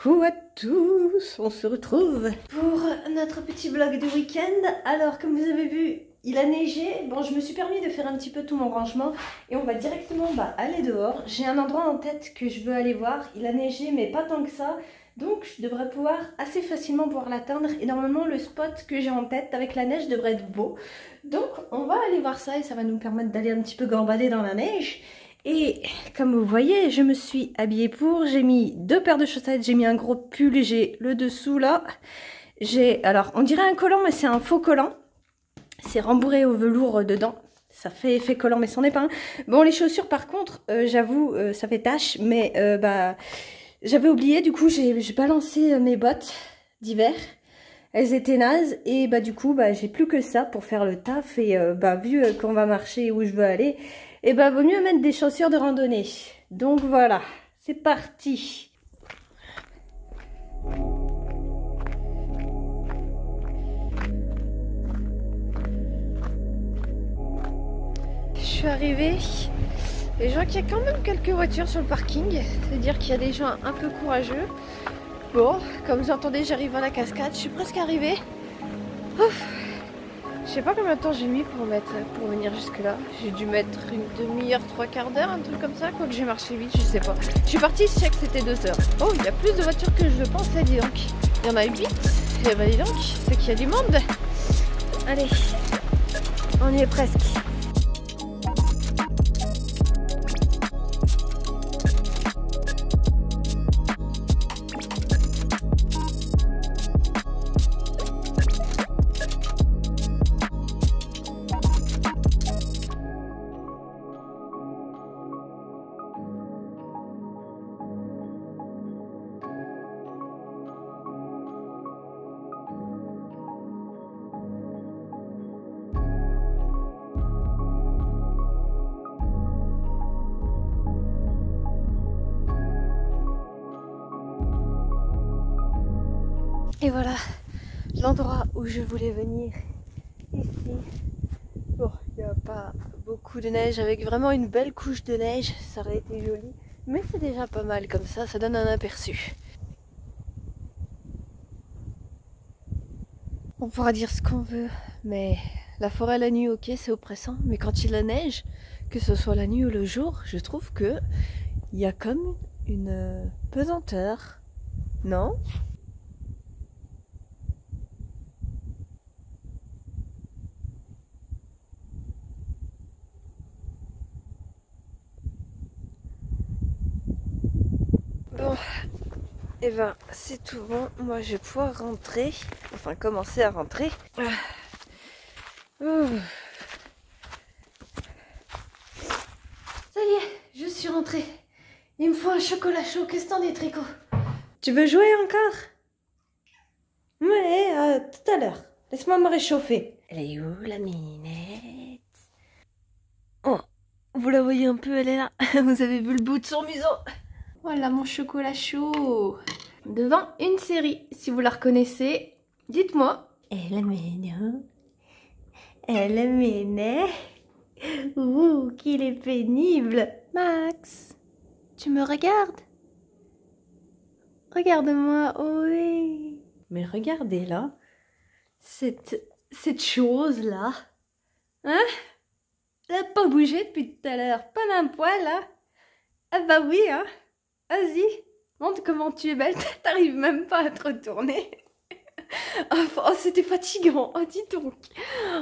Coucou à tous, on se retrouve pour notre petit vlog du week-end. Alors comme vous avez vu, il a neigé. Bon, je me suis permis de faire un petit peu tout mon rangement et on va directement aller dehors. J'ai un endroit en tête que je veux aller voir. Il a neigé mais pas tant que ça. Donc je devrais pouvoir assez facilement pouvoir l'atteindre. Et normalement le spot que j'ai en tête avec la neige devrait être beau. Donc on va aller voir ça et ça va nous permettre d'aller un petit peu gambader dans la neige. Et comme vous voyez, je me suis habillée pour, j'ai mis 2 paires de chaussettes, j'ai mis un gros pull, j'ai le dessous là. J'ai, alors on dirait un collant mais c'est un faux collant. C'est rembourré au velours dedans. Ça fait effet collant mais c'en est pas un. Bon, les chaussures par contre, j'avoue, ça fait tache, mais j'avais oublié, du coup j'ai balancé mes bottes d'hiver. Elles étaient nazes et du coup j'ai plus que ça pour faire le taf et vu qu'on va marcher où je veux aller, et vaut mieux mettre des chaussures de randonnée. Donc voilà, c'est parti. Je suis arrivée et je vois qu'il y a quand même quelques voitures sur le parking, c'est-à-dire qu'il y a des gens un peu courageux. Bon, comme vous entendez, j'arrive à la cascade, je suis presque arrivée. Ouf. Je sais pas combien de temps j'ai mis pour venir jusque là. J'ai dû mettre une demi-heure, 3/4 d'heure, un truc comme ça, quoique j'ai marché vite, je sais pas. Je suis partie, je sais que c'était 2 heures. Oh, il y a plus de voitures que je le pensais, dis donc. Il y en a 8, et dis donc, c'est qu'il y a du monde. Allez, on y est presque. Et voilà l'endroit où je voulais venir, ici. Bon, il n'y a pas beaucoup de neige, avec vraiment une belle couche de neige, ça aurait été joli. Mais c'est déjà pas mal comme ça donne un aperçu. On pourra dire ce qu'on veut, mais la forêt la nuit, ok, c'est oppressant. Mais quand il la neige, que ce soit la nuit ou le jour, je trouve que il y a comme une pesanteur, non ? Bon, et c'est tout bon. Moi je vais pouvoir rentrer, enfin commencer à rentrer. Ça y est, je suis rentrée. Il me faut un chocolat chaud. Qu'est-ce que t'en dis, Tricot? Tu veux jouer encore? Ouais, tout à l'heure. Laisse-moi me réchauffer. Elle est où la minette? Oh, vous la voyez un peu, elle est là. Vous avez vu le bout de son museau? Voilà mon chocolat chaud. Devant une série, si vous la reconnaissez, dites-moi. Elle est mignonne. Elle est mignonne. Ouh, qu'il est pénible. Max, tu me regardes? Regarde-moi, oui. Mais regardez là, cette chose-là. Hein? Elle n'a pas bougé depuis tout à l'heure. Pas d'un poil, là. Ah bah oui, hein. Vas-y, montre comment tu es belle, t'arrives même pas à te retourner. Oh, c'était fatigant, oh dis donc.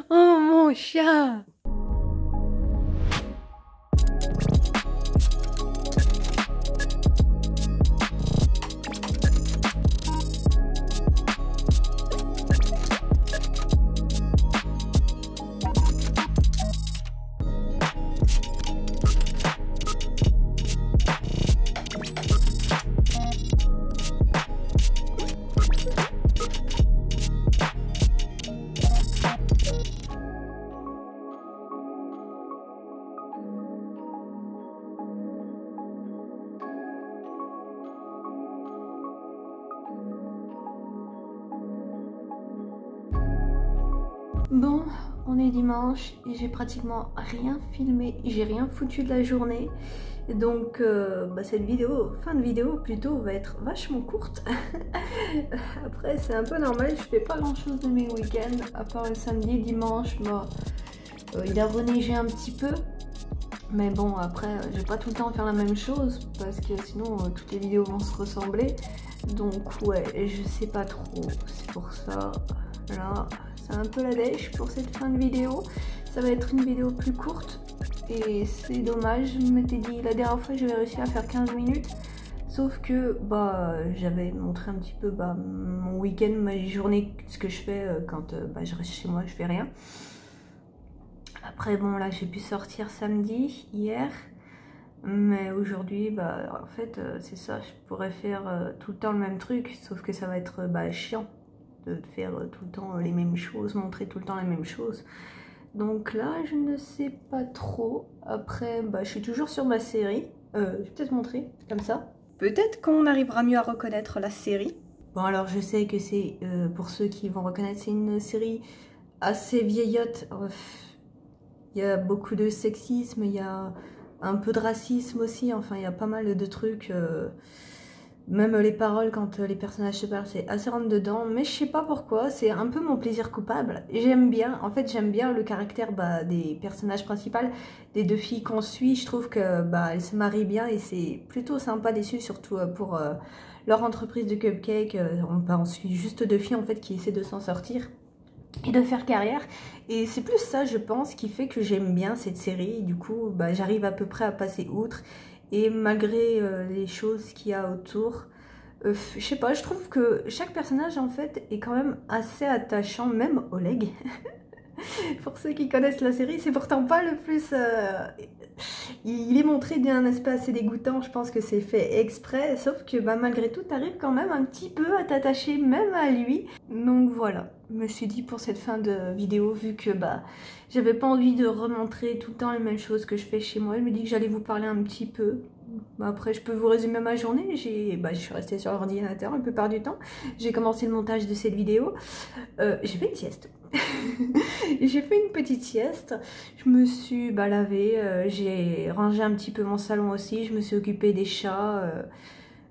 Oh mon chat. Bon, on est dimanche et j'ai pratiquement rien filmé, j'ai rien foutu de la journée. Donc cette vidéo, fin de vidéo plutôt, va être vachement courte. Après c'est un peu normal, je fais pas grand chose de mes week-ends, à part le samedi, dimanche, il a reneigé un petit peu. Mais bon, après, je vais pas tout le temps faire la même chose parce que sinon toutes les vidéos vont se ressembler. Donc ouais, je sais pas trop. C'est pour ça, là, c'est un peu la dèche pour cette fin de vidéo. Ça va être une vidéo plus courte et c'est dommage. Je m'étais dit la dernière fois j'avais réussi à faire 15 minutes. Sauf que j'avais montré un petit peu mon week-end, ma journée, ce que je fais quand je reste chez moi, je fais rien. Après bon là j'ai pu sortir samedi, hier, mais aujourd'hui en fait c'est ça, je pourrais faire tout le temps le même truc, sauf que ça va être chiant de faire tout le temps les mêmes choses, montrer tout le temps les mêmes choses. Donc là je ne sais pas trop, après je suis toujours sur ma série, je vais peut-être montrer comme ça. Peut-être qu'on arrivera mieux à reconnaître la série. Bon alors je sais que c'est, pour ceux qui vont reconnaître, c'est une série assez vieillotte. Il y a beaucoup de sexisme, il y a un peu de racisme aussi, enfin il y a pas mal de trucs. Même les paroles quand les personnages se parlent, c'est assez rentre dedans. Mais je sais pas pourquoi, c'est un peu mon plaisir coupable. J'aime bien, en fait j'aime bien le caractère des personnages principaux, des deux filles qu'on suit. Je trouve que elles se marient bien et c'est plutôt sympa dessus, surtout pour leur entreprise de cupcake. On suit juste deux filles en fait qui essaient de s'en sortir et de faire carrière, et c'est plus ça je pense qui fait que j'aime bien cette série, et du coup j'arrive à peu près à passer outre, et malgré les choses qu'il y a autour, je sais pas, je trouve que chaque personnage en fait est quand même assez attachant, même Oleg. Pour ceux qui connaissent la série, c'est pourtant pas le plus... il est montré d'un aspect assez dégoûtant, je pense que c'est fait exprès, sauf que malgré tout, t'arrives quand même un petit peu à t'attacher même à lui. Donc voilà, je me suis dit pour cette fin de vidéo, vu que j'avais pas envie de remontrer tout le temps les mêmes choses que je fais chez moi, je me dis que j'allais vous parler un petit peu. Après je peux vous résumer ma journée, je suis restée sur l'ordinateur la plupart du temps, j'ai commencé le montage de cette vidéo, j'ai fait une sieste. J'ai fait une petite sieste, je me suis lavée, j'ai rangé un petit peu mon salon aussi, je me suis occupée des chats,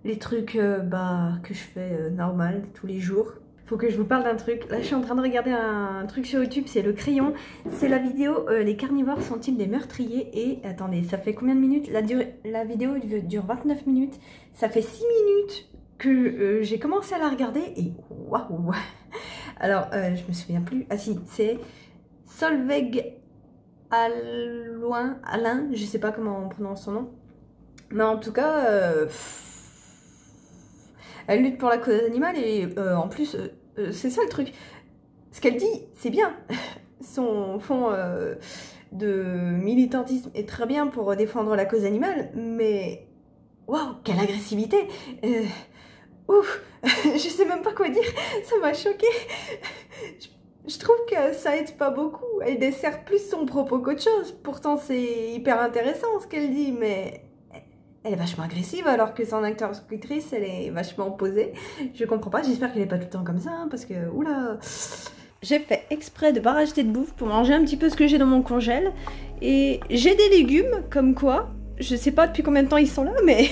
les trucs que je fais normal tous les jours. Faut que je vous parle d'un truc. Là je suis en train de regarder un truc sur YouTube, c'est le crayon, c'est la vidéo les carnivores sont-ils des meurtriers, et attendez, ça fait combien de minutes? La vidéo dure 29 minutes, ça fait 6 minutes que j'ai commencé à la regarder et waouh. Alors je me souviens plus, ah si, c'est Solveig Alain, je sais pas comment on prononce son nom, mais en tout cas elle lutte pour la cause animale, et en plus c'est ça le truc, ce qu'elle dit c'est bien. Son fond de militantisme est très bien pour défendre la cause animale, mais waouh, quelle agressivité. Ouf, je sais même pas quoi dire, ça m'a choquée. Je trouve que ça aide pas beaucoup, elle dessert plus son propos qu'autre chose. Pourtant c'est hyper intéressant ce qu'elle dit, mais elle est vachement agressive alors que son actrice elle est vachement posée. Je comprends pas, j'espère qu'elle est pas tout le temps comme ça, hein, parce que oula. J'ai fait exprès de pas racheter de bouffe pour manger un petit peu ce que j'ai dans mon congèle. Et j'ai des légumes, comme quoi, je sais pas depuis combien de temps ils sont là, mais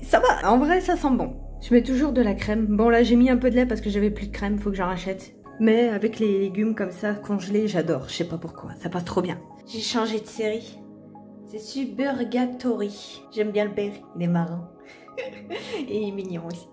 ça va, en vrai ça sent bon. Je mets toujours de la crème. Bon là j'ai mis un peu de lait parce que j'avais plus de crème, faut que j'en rachète. Mais avec les légumes comme ça, congelés, j'adore. Je sais pas pourquoi, ça passe trop bien. J'ai changé de série. C'est Suburgatory. J'aime bien le père, il est marrant. Et il est mignon aussi.